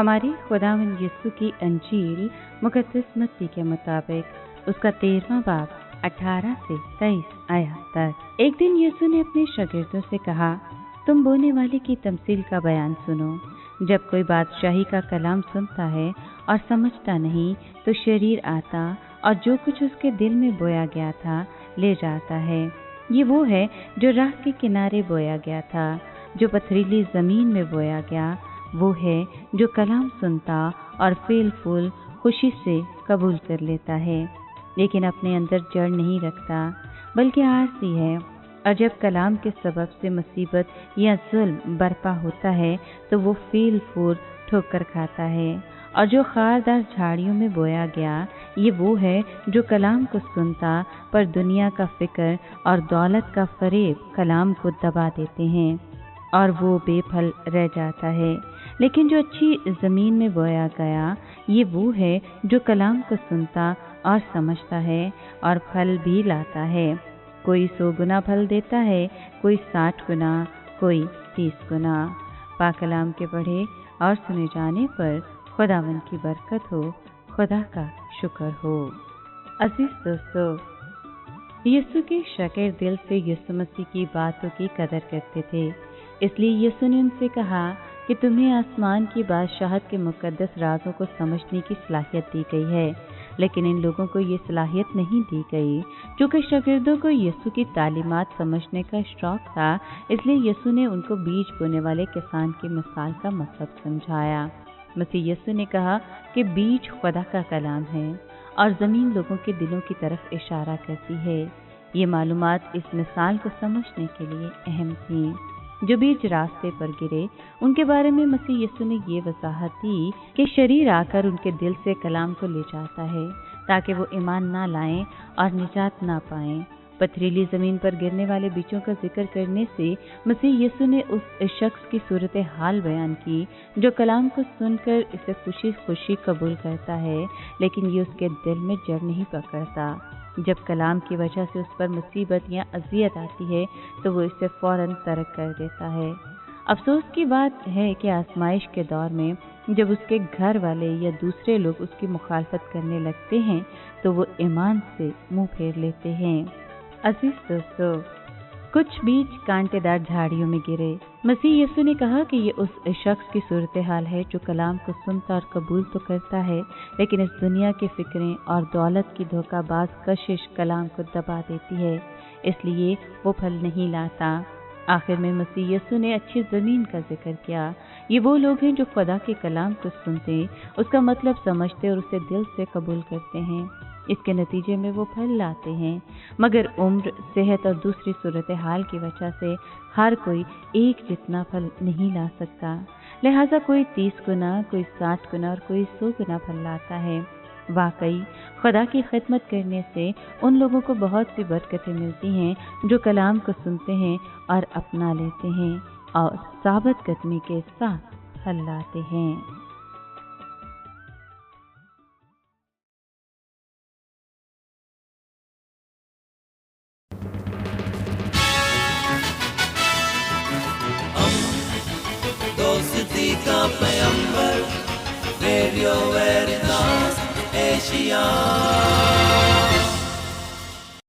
हमारे खुदावंद यीशु की अंजील मुकद्दस मत्ती के मुताबिक उसका 13वां बाब 18 से 23 आयत तक। एक दिन यीशु ने अपने शागिर्दों से कहा, तुम बोने वाले की तमसील का बयान सुनो। जब कोई बादशाही का कलाम सुनता है और समझता नहीं तो शरीर आता और जो कुछ उसके दिल में बोया गया था ले जाता है। ये वो है जो राह के किनारे बोया गया था। जो पथरीली जमीन में बोया गया वो है जो कलाम सुनता और फेल फूल खुशी से कबूल कर लेता है, लेकिन अपने अंदर जड़ नहीं रखता बल्कि आरसी है। और जब कलाम के सबब से मुसीबत या जुल्म बर्पा होता है तो वो फेल फूल ठोकर खाता है। और जो खारदार झाड़ियों में बोया गया ये वो है जो कलाम को सुनता पर दुनिया का फिक्र और दौलत का फरेब कलाम को दबा देते हैं और वो बेफल रह जाता है। लेकिन जो अच्छी ज़मीन में बोया गया ये वो है जो कलाम को सुनता और समझता है और फल भी लाता है। कोई 100 गुना फल देता है, कोई 60 गुना, कोई 30 गुना। पाक कलाम के पढ़े और सुने जाने पर खुदावंद की बरकत हो, खुदा का शुक्र हो। अजीज दोस्तों, यीशु के शागिर्द दिल से यीशु मसीह की बातों की कदर करते थे, इसलिए यीशु ने उनसे कहा कि तुम्हें आसमान की बादशाहत के मुकद्दस राजों को समझने की सलाहियत दी गई है, लेकिन इन लोगों को ये सलाहियत नहीं दी गई। चूँकि शागिर्दों को यीशु की तालीमात समझने का शौक था, इसलिए यीशु ने उनको बीज बोने वाले किसान की मिसाल का मतलब समझाया। मसीह यीशु ने कहा कि बीज खुदा का कलाम है और ज़मीन लोगों के दिलों की तरफ इशारा करती है। ये मालूमात इस मिसाल को समझने के लिए अहम थी। जो बीज रास्ते पर गिरे उनके बारे में मसीह यीशु ने ये वजाहत दी कि शरीर आकर उनके दिल से कलाम को ले जाता है ताकि वो ईमान ना लाएं और निजात ना पाएं। पथरीली ज़मीन पर गिरने वाले बीजों का जिक्र करने से मसीह यीशु ने उस शख्स की सूरत हाल बयान की जो कलाम को सुनकर इसे खुशी खुशी कबूल करता है, लेकिन ये उसके दिल में जड़ नहीं पकड़ता। जब कलाम की वजह से उस पर मुसीबत या अजियत आती है तो वो इसे फौरन तर्क कर देता है। अफसोस की बात है कि आजमाइश के दौर में जब उसके घर वाले या दूसरे लोग उसकी मुखालफत करने लगते हैं तो वो ईमान से मुंह फेर लेते हैं। अजीज दोस्तों, कुछ बीज कांटेदार झाड़ियों में गिरे। मसीह यीशु ने कहा कि ये उस शख्स की सूरत हाल है जो कलाम को सुनता और कबूल तो करता है, लेकिन इस दुनिया की फिक्रें और दौलत की धोखाबाज कशिश कलाम को दबा देती है, इसलिए वो फल नहीं लाता। आखिर में मसीह यीशु ने अच्छी ज़मीन का जिक्र किया। ये वो लोग हैं जो खुदा के कलाम को सुनते, उसका मतलब समझते और उसे दिल से कबूल करते हैं। इसके नतीजे में वो फल लाते हैं, मगर उम्र, सेहत और दूसरी सूरत हाल की वजह से हर कोई एक जितना फल नहीं ला सकता। लिहाजा कोई 30 गुना, कोई 60 गुना और कोई 100 गुना फल लाता है। वाकई खुदा की खिदमत करने से उन लोगों को बहुत सी बरकतें मिलती हैं जो कलाम को सुनते हैं और अपना लेते हैं और साबित कदमी के साथ फल लाते हैं। दोस्ती का पैगंबर, रेडियो वेरितास एशिया।